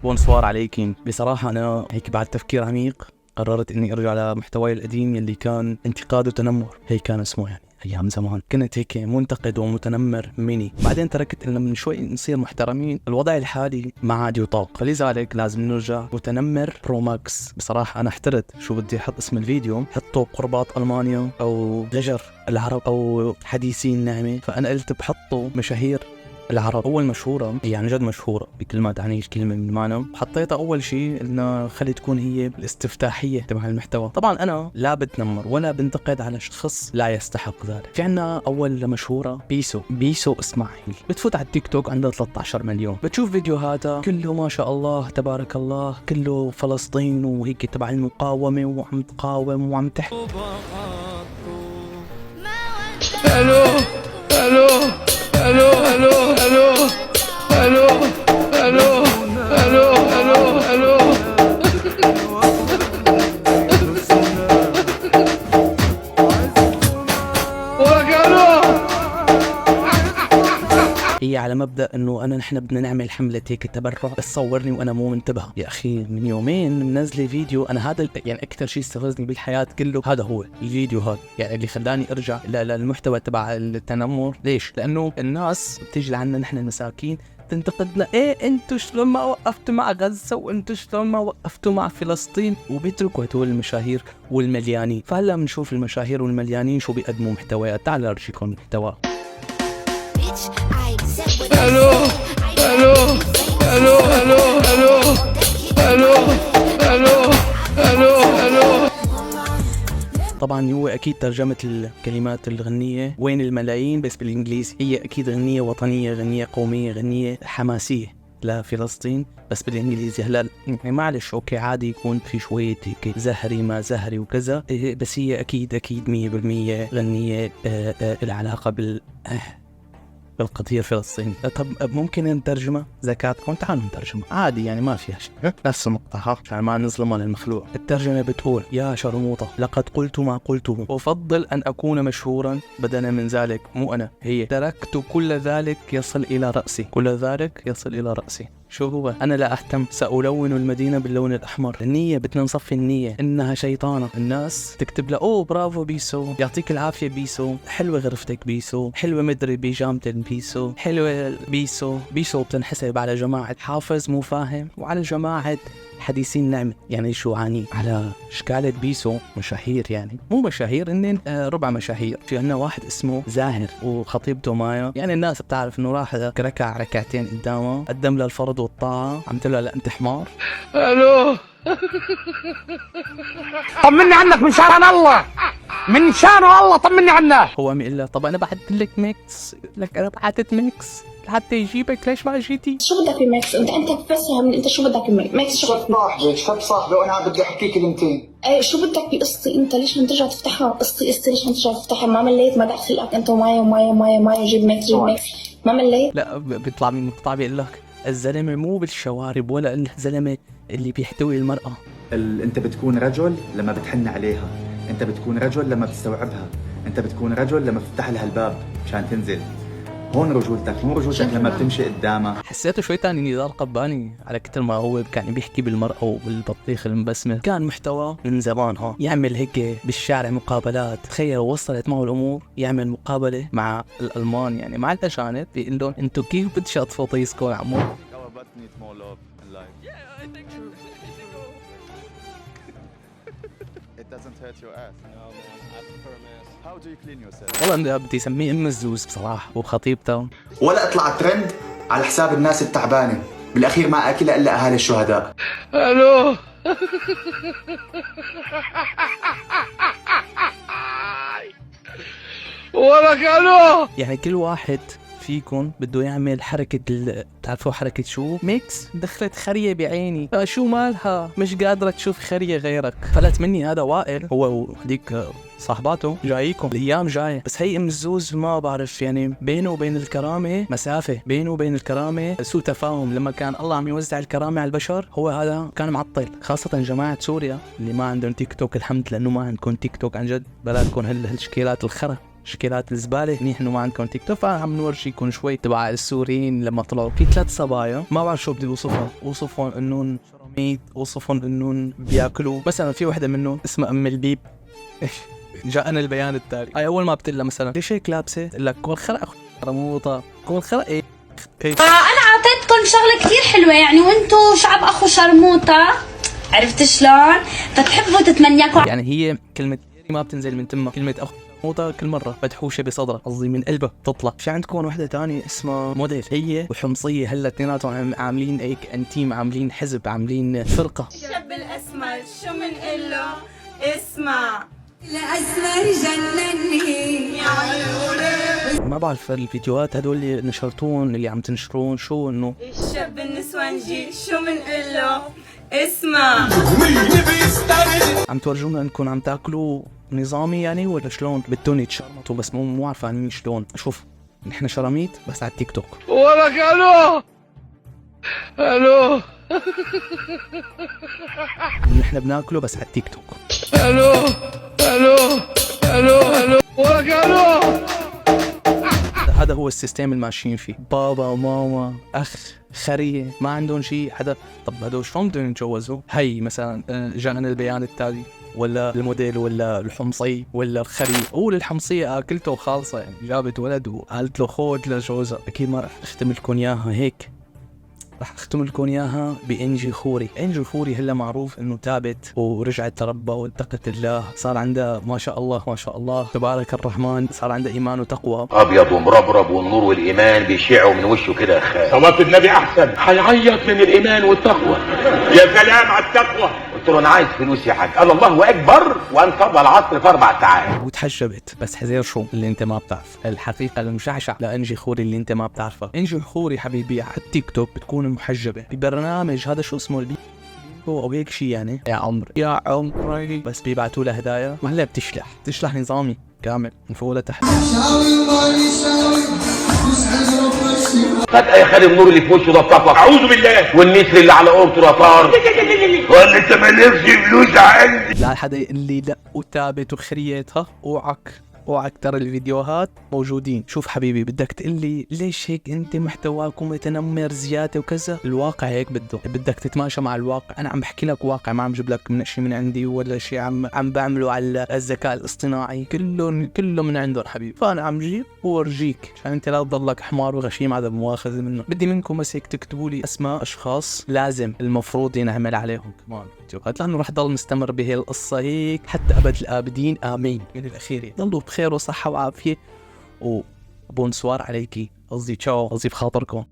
بونسوار عليكم. بصراحة أنا هيك بعد تفكير عميق قررت إني أرجع لمحتواي القديم يلي كان انتقاد وتنمر، هي كان اسمه يعني أيام زمان. كنت هيك منتقد ومتنمر مني، بعدين تركت إن من شوي نصير محترمين. الوضع الحالي ما عاد يطاق، فلذلك لازم نرجع متنمر برو ماكس. بصراحة أنا احترت شو بدي أحط اسم الفيديو، حطه قربات ألمانيا أو غجر العرب أو حديثي النعمة، فأنا قلت بحطه مشاهير العرب. أول مشهورة هي عن جد مشهورة بكل ما تعني الكلمة من معنى. حطيتها أول شيء إنه خلي تكون هي الاستفتاحية تبع المحتوى. طبعا أنا لا بتنمر ولا بنتقد على شخص لا يستحق ذلك. في عنا أول مشهورة بيسو إسماعيل، بتفوت على التيك توك عندها 13 مليون، بتشوف فيديوهاتها كله ما شاء الله تبارك الله، كله فلسطين وهيك تبع المقاومة وعم تقاوم وعم تحكي. الو الو الو الو الو الو الو الو الو الو هي على مبدأ انه نحن بدنا نعمل حملة هيك تبرع، بس صورني وانا مو منتبه. يا اخي من يومين منزله فيديو، انا هذا يعني اكثر شيء استفزني بالحياة كله هذا هو الفيديو هذا، يعني اللي خلاني ارجع للمحتوى تبع التنمر. ليش؟ لانه الناس بتيجي لعنا نحن المساكين تنتقدنا، ايه انتوا شلون ما وقفتوا مع غزة، وانتوا شلون ما وقفتوا مع فلسطين، وبيتركوا هدول المشاهير والمليانين. فهلا بنشوف المشاهير والمليانين شو بيقدموا محتويات. تعال ارجيكم محتوى. الو الو الو الو الو الو الو الو الو. طبعا هو اكيد ترجمة الكلمات الغنية وين الملايين، بس بالانجليزي هي اكيد غنية وطنية، غنية قومية، غنية حماسية لفلسطين، بس بالانجليزي. هلا يعني معلش اوكي عادي يكون في شوية هيك زهري ما زهري وكذا، بس هي اكيد 100% غنية العلاقة بالقضية الفلسطينية. طب ممكن نترجمها زكاتكم؟ تعالوا نترجمها عادي، يعني ما فيها شيء، نفس المقطع عشان ما نظلم للمخلوق. الترجمة بتقول: يا شرموطة، لقد قلت ما قلته، أفضل أن أكون مشهورا بدلا من ذلك. مو أنا، هي. تركت كل ذلك يصل إلى رأسي، كل ذلك يصل إلى رأسي. شو هو؟ أنا لا أهتم، سألون المدينة باللون الأحمر. النية بدنا نصفي النية، إنها شيطانة. الناس تكتب له أوه برافو بيسو، يعطيك العافية بيسو، حلوة غرفتك بيسو، حلوة مدري بيجامتك بيسو، حلوة بيسو. بيسو بتنحسب على جماعة حافظ مو فاهم، وعلى جماعة حديثين نعمة. يعني شو عاني على شكالة بيسو مشاهير، يعني مو مشاهير، إنن ربع مشاهير. في عنا واحد اسمه زاهر وخطيبته مايا، يعني الناس بتعرف إنه راح ركع ركعتين قدامه، قدم له الفرض والطاعة، عمت له لا أنت حمار. الو طمني عنك من شان الله، من شانه الله طمني عنه. هو عم يقول له طب أنا بعت لك ميكس، لك أنا بعتت ميكس لحتى يجيبك، ليش ما جيتي؟ شو بدك بميكس؟ انت بتفسر انت شو بدك بميكس؟ شو بدك؟ صاحبي شب صاحبي وانا بدي احكي كلمتين. ايه شو بدك بقصتي انت؟ ليش ما ترجع تفتحها؟ قصتي ليش ما ترجع تفتحها؟ ما مليت؟ ما دخل خلقك انت ومايا جيب ميكس ما مليت؟ لا بيطلع من المقطع بيقول لك الزلمة مو بالشوارب ولا الزلمة اللي بيحتوي المرأة. انت بتكون رجل لما بتحن عليها، انت بتكون رجل لما بتستوعبها، انت بتكون رجل لما بتفتح لها الباب مشان تنزل. هون رجولتك، مو رجولتك لما بتمشي قدامها. حسيته شوي تاني نزار قباني، على كتر ما هو كان بيحكي بالمرأة وبالبطيخ المبسمة. كان محتوى من زمان ها، يعمل هيك بالشارع مقابلات. تخيل وصلت معه الأمور يعمل مقابلة مع الألمان، يعني مع الأجانب، بيقول لهم انتو كيف بتشطفوا طيسكم عمو. It doesn't hurt your ass. No man, I prefer a mask. How do you clean yourself? والله بدي اسميه ام الزوز بصراحه، وخطيبته. ولا اطلع ترند على حساب الناس التعبانه، بالاخير ما اكلها الا اهالي الشهداء. الو ولك الو. يعني كل واحد فيكم بده يعمل حركة بتعرفوا حركة شو؟ ميكس. دخلت خرية بعيني، شو مالها؟ مش قادرة تشوف خرية غيرك. فلت مني هذا وائل، هو وهديك صاحباته جايكم الايام جايه. بس هي ام الزوز ما بعرف، يعني بينه وبين الكرامه مسافه، بينه وبين الكرامه سوء تفاهم. لما كان الله عم يوزع الكرامه على البشر، هو هذا كان معطل. خاصه جماعه سوريا اللي ما عندهم تيك توك، الحمد لانه ما عندكم تيك توك عن جد، بلادكم هالشكيلات الخرا شكلات الزباله، منيح انه ما عندكم تيك توك، فعم نورجيكم شوي تبع السوريين لما طلعوا. في 3 صبايا ما بعرف شو بدي اوصفهم، اوصفهم انهم شراميط، اوصفهم انهم بياكلوا. مثلا في وحده منهم اسمها ام البيب جاءنا البيان التالي. هاي اول ما بتقول لها مثلا ليش هيك لابسه؟ تقول لك كون خرق رموطه، كون خرق ايه. انا اعطيتكم شغله كثير حلوه يعني، وانتم شعب اخو شرموطه، عرفت شلون؟ فتحبوا تتمنياكم. يعني هي كلمه ما بتنزل من تمها، كلمه اخو شرموطه كل مره مدحوشه بصدرها، قصدي من قلبها تطلع. في عندكم وحده ثانيه اسمها موديل، هي وحمصيه، هلا اثنيناتهم عاملين هيك انتيم، عاملين حزب، عاملين فرقه. الشاب الاسمر شو منقول له؟ اسمع الاسمر جنني يا عيوني. ما بعرف الفيديوهات هدول اللي نشرتون، اللي عم تنشرون، شو انه الشاب النسوانجي شو منقول له؟ اسمع عم تورجونا انكم عم تاكلوا نظامي يعني، ولا شلون بدهم يتشرمطوا؟ بس مو عارف عني شلون. شوف نحن شراميط بس على التيك توك. ولك الو الو نحن بناكله بس على التيك توك. الو الو الو الو ولك الو. هذا هو السيستم اللي ماشيين فيه. بابا وماما اخ خريه ما عندهم شيء حدا. طب هدول شلون بدهم يتجوزوا؟ هي مثلا جاءنا البيان التالي، ولا الموديل، ولا الحمصي، ولا الخري. قول الحمصيه اكلته خالصه يعني، جابت ولد وقالت له خذ لجوزها. اكيد ما رح اختم لكم اياها هيك، رح اختم لكم اياها بانجي خوري. انجي خوري هلا معروف انه تابت ورجعت تربى واتقت الله، صار عندها ما شاء الله ما شاء الله تبارك الرحمن، صار عندها ايمان وتقوى. ابيض ومربرب والنور والايمان بيشعوا من وشه كده يا خال. صلاة النبي احسن. هيعيط من الايمان والتقوى. يا سلام على التقوى. قلت له انا عايز فلوس يا حاج. قال الله اكبر، وان قضى العصر في 4 ساعات. وتحجبت. بس حذير شو اللي انت ما بتعرف، الحقيقه المشعشع لانجي خوري اللي انت ما بتعرفها. انجي خوري حبيبي على التيك توك بتكون محجبه ببرنامج هذا شو اسمه البيكو او هيك شيء يعني. يا عمري يا عمري بس بيبعتوا لها هدايا، وهلا بتشلح نظامي كامل من فوق لتحت. فجأة يا خالي النور اللي في وشه ده اتطفى. اعوذ بالله. والنسر اللي على قرطه ده طار. ولا انت مالكش فلوس عندي. لا حدا يقول لي لا وتابت وخريتها، اوعك ترى الفيديوهات موجودين. شوف حبيبي بدك تقول لي ليش هيك انت محتواكم متنمر زياده وكذا، الواقع هيك بدك تتماشى مع الواقع. انا عم بحكي لك واقع، ما عم جيب لك من شيء من عندي ولا شيء عم بعمله على الذكاء الاصطناعي، كله من عندهم حبيبي. فانا عم جيب وارجيك عشان انت لا تضلك حمار وغشيم عدم مؤاخذه منه. بدي منكم بس هيك تكتبوا لي اسماء اشخاص لازم المفروض ينعمل عليهم كمان فيديوهات، لانه رح ضل مستمر بهي القصه هيك حتى ابد الابدين، امين. من الاخير ضلوا بخير وصحه وعافيه، وبونسوار عليكي، قصدي تشاو، قصدي بخاطركم.